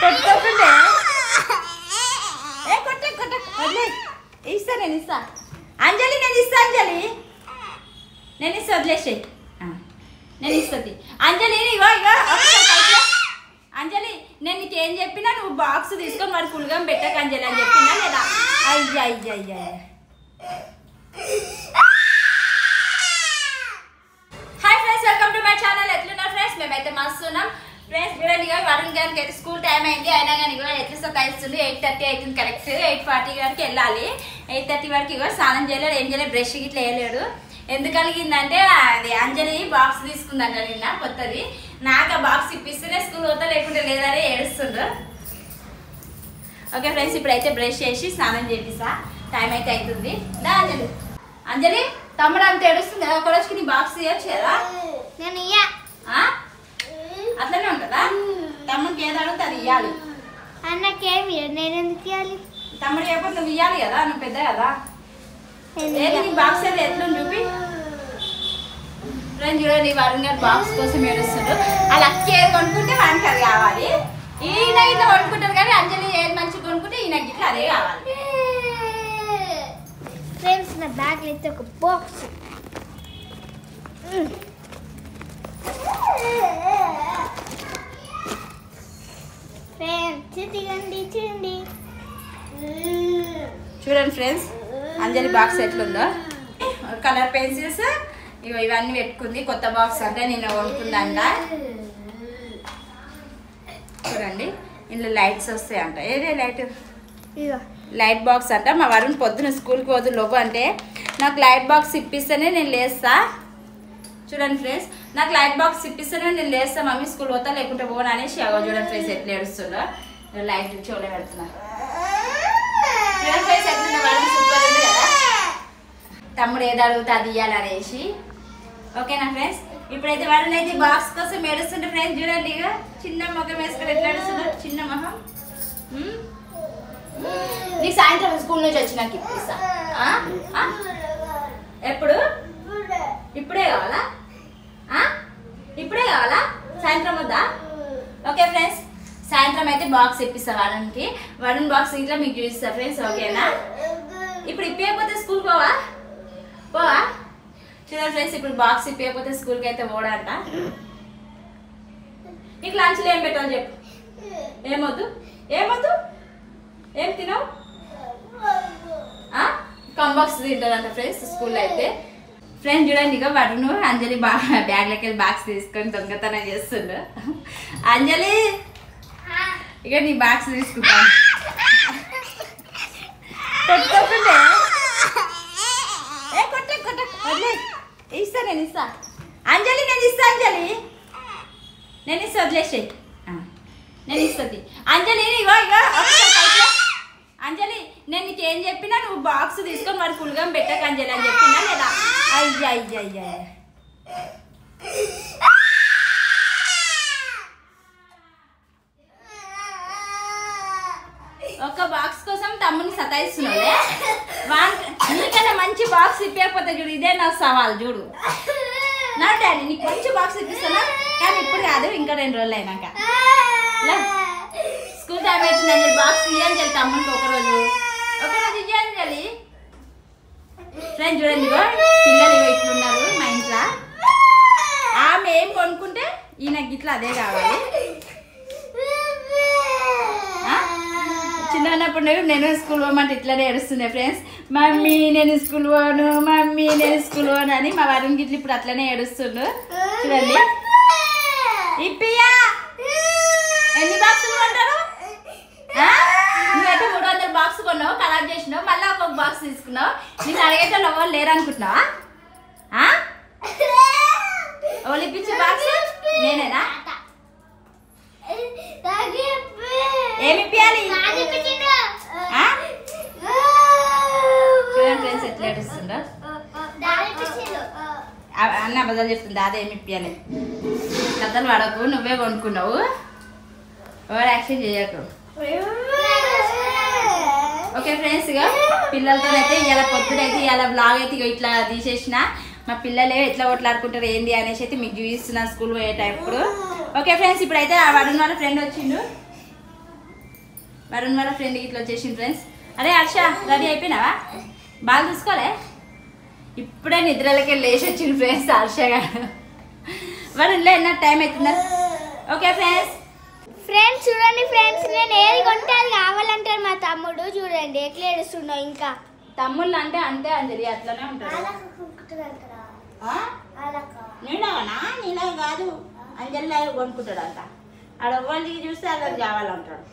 కొట్టుకోకుండే ఏ కొట్ట కొట్ట వదిలే ఇస్తా నేను ఇస్తా అంజలి నేను ఇస్తా అంజలి నేను ఇస్తా వదిలేసేయి నేను ఇస్తుంది అంజలి ఇగో ఇగో అంజలి నేను నీకు ఏం చెప్పినా నువ్వు బాక్స్ తీసుకొని మరి ఫుల్గా పెట్టక అంజలి అని చెప్పినా లేదా అయ్యా అయ్యా అయ్యా hi friends welcome to my channel ఎట్లున్నారు ఫ్రెండ్స్ మేమైతే మస్తున్నాం ఫ్రెండ్స్ చూడండి వరుణ్ గారికి అయితే స్కూల్ టైం అయింది అయినా కానీ ఇగో ఎట్లా సతాయిస్తుంది 8:30 అవుతుంది కరెక్ట్ 8:40 వరకు వెళ్ళాలి 8:30 వరకు ఇగో స్నానం చేయలేడు ఏం చేయలేదు బ్రష్ గిట్లా వేయలేడు ఎందుకు కలిగిందంటే అది అంజలి బాక్స్ తీసుకుందంట నిన్న కొత్తది నాకు ఆ బాక్స్ ఇప్పిస్తేనే స్కూల్ పోతా లేకుంటే లేదని ఏడుస్తుండ్రు ఓకే ఫ్రెండ్స్ ఇప్పుడైతే బ్రష్ చేసి స్నానం చేపిస్తా టైం అయితే అవుతుంది దా అంజలి అంజలి తమ్ముడు అంత ఏడుస్తుంది కదా ఒక రోజుకి నీ బాక్స్ తీయచ్చు కదా నేను అట్లనే ఉంటుందా తమ్ముడికి ఏది అడిగితే అది ఇవ్వాలి అన్నకేమి నేను ఎందుకు ఇవ్వాలి తమ్ముడు చెప్పి నువ్వు ఇవ్వాలి కదా నువ్వు పెద్ద కదా ఏది నీ బాక్స్ అయితే ఎట్లా చూపి ఫ్రెండ్ చూడండి వరుణ్ గారు బాక్స్ కోసం ఏడుస్తుండ్రు ఆ లక్కీ ఏది కొనుక్కుంటే వానికి అది కావాలి ఈయన ఇట్లా కొనుక్కుంటారు కానీ అంజలి ఏది మంచిగా కొనుక్కుంటే ఈయనకి ఇట్లా అదే కావాలి ఫ్రెండ్స్ నా బ్యాగ్లో అయితే ఒక బాక్స్ ఫ్రెండ్స్ చూడండి చూడండి చూడండి ఫ్రెండ్స్ అంజలి బాక్స్ ఎట్లుందో కలర్ పెన్సిల్స్ ఇగో ఇవన్నీ పెట్టుకుంది కొత్త బాక్స్ అంటే నేను కొనుక్కుందంట చూడండి ఇందులో లైట్స్ వస్తాయంట ఏదే లైట్ లైట్ బాక్స్ అంట మా వరుణ్ పొద్దున స్కూల్కి పోదు లోపు అంటే నాకు లైట్ బాక్స్ ఇప్పిస్తేనే నేను లేస్తా చూడండి ఫ్రెండ్స్ నాకు లైట్ బాక్స్ ఇప్పిస్తేనే నేను లేస్తా మమ్మీ స్కూల్ పోతా లేకుంటే పోను అనేసి అగో చూడండి ఫ్రెండ్స్ ఎట్లా ఏడుస్తుందో లైట్ చూడలే పెడుతున్నా చూడండి ఫ్రెండ్స్ ఎట్లుందో వరుణ్ సూపర్ ఉంది కదా తమ్ముడు ఏది అడుగుతా అది ఇవ్వాలనేసి ఓకేనా ఫ్రెండ్స్ ఇప్పుడైతే వరుణ్ అయితే బాక్స్ కోసం ఏడుస్తుంటే ఫ్రెండ్స్ చూడండి ఇక చిన్న మొఖం వేసుకొని ఎట్లా ఏడుస్తున్నారు చిన్న మొహం నీకు సాయంత్రం స్కూల్ నుంచి వచ్చి నాకు ఇప్పిస్తా ఎప్పుడు ఇప్పుడే కావాలా ఇప్పుడే కావాలా సాయంత్రం వద్దా ఓకే ఫ్రెండ్స్ సాయంత్రం అయితే బాక్స్ ఇప్పిస్తా వరుణ్కి వరుణ్ బాక్స్ ఇట్లా మీకు చూపిస్తా ఫ్రెండ్స్ ఓకేనా ఇప్పుడు ఇప్పకపోతే స్కూల్ పోవా చూడండి ఫ్రెండ్స్ ఇప్పుడు బాక్స్ ఇప్పకపోతే స్కూల్కి అయితే పోడంట నీకు లంచ్లో ఏం పెట్టాలి చెప్పు ఏమొద్దు ఏం తినవు కంబాక్స్ తింటారంట ఫ్రెండ్స్ స్కూల్లో అయితే ఫ్రెండ్స్ చూడండి ఇక వరుణ్ అంజలి బ్యాగ్లోకి వెళ్ళి బాక్స్ తీసుకొని దొంగతనం చేస్తుండు అంజలి ఇక నీ బాక్స్ తీసుకుంటా కొట్టుకోకుండే ఏ కొట్ట కొట్ట వదిలే ఇస్తా నేను ఇస్తా అంజలి నేను ఇస్తా అంజలి నేను ఇస్తా వదిలేసేయి నేను ఇస్తుంది అంజలి ఇగో ఇగో అంజలి నేను నీకు ఏం చెప్పినా నువ్వు బాక్స్ తీసుకొని మరి ఫుల్గా పెట్టక అంజలి అని చెప్పినా లేదా అయ్యా అయ్యా అయ్యా ఒక బాక్స్ కోసం తమ్ముని సతాయిస్తున్నావులే నీకన్నా మంచి బాక్స్ ఇప్పకపోతే చూడు ఇదే నా సవాల్ చూడు నా డాడీ నీకు మంచి బాక్స్ ఇప్పిస్తున్నా కానీ ఇప్పుడు కాదు ఇంకా 2 రోజులు అయినాక స్కూల్ టైం అవుతుంది అంజలి బాక్స్ ఇయ్యని చెప్పి తమ్మునికి ఒకరోజు ఇయ్యని చెప్పి ఫ్రెండ్స్ చూడండి పిల్లలు ఇట్లున్నారు మా ఇంట్లో ఆమె ఏం కొనుక్కుంటే ఈయనకి ఇట్లా అదే కావాలి చిన్నప్పుడు నేను స్కూల్ పోమంటే ఇట్లానే ఏడుస్తుండే ఫ్రెండ్స్ మమ్మీ నేను స్కూల్ పోను మమ్మీ నేను స్కూల్ పోను అని మా వరుణ్ గిట్ల ఇప్పుడు అట్లనే ఏడుస్తుండు చూడండి ఇప్పియా ఎన్ని బాక్సులు కొంటారు నువ్వైతే 300 బాక్స్ కొన్నావు కలర్ చేసినావు మళ్ళీ ఒక బాక్స్ తీసుకున్నావు నేను అడిగేటోళ్ళు ఎవరు లేరు అనుకుంటున్నావా ఎవరు ఇప్పించే బాక్స్ నేనేనా ఏమి ఇప్పియాలి చూడండి ఫ్రెండ్స్ ఎట్లా ఏడుస్తుండో అన్న బదులు చెప్తుంది అదే ఏమి ఇప్పియాలి కథలు పడకు నువ్వే కొనుక్కున్నావు ఎవరు యాక్షన్ చేయకు ఓకే ఫ్రెండ్స్ ఇక పిల్లలతో అయితే ఇలా పొద్దునైతే ఇలా బ్లాగ్ అయితే ఇట్లా తీసేసిన మా పిల్లలే ఎట్లా కొట్లాడుకుంటారు ఏంది అనేసి అయితే మీకు చూపిస్తున్నాను స్కూల్ పోయే టైం ఇప్పుడు ఓకే ఫ్రెండ్స్ ఇప్పుడైతే ఆ వరుణ్ వాళ్ళ ఫ్రెండ్ వచ్చిండు వరుణ్ వాళ్ళ ఫ్రెండ్ ఇట్లా వచ్చేసింది ఫ్రెండ్స్. అరే హర్ష రెడీ అయిపోయినావా? బాగా చూసుకోలే. ఇప్పుడే నిద్రలకి లేచి వచ్చింది ఫ్రెండ్స్ హర్ష గారు. వరుణ్ లేనా టైం అవుతుందా? ఓకే ఫ్రెండ్స్ చూడండి ఫ్రెండ్స్, నేను ఏది కొంటే అది కావాలంటారు మా తమ్ముడు. చూడండి ఎట్లా ఏడుస్తున్నావు. ఇంకా తమ్ముళ్ళు అంటే అంతే అంజలి, అట్లనే ఉంటారు. నీలా కాదు అంజలిలాగా కొనుక్కుంటాడు అంట. ఆడ వాళ్ళకి చూస్తే అలా కావాలంటాడు.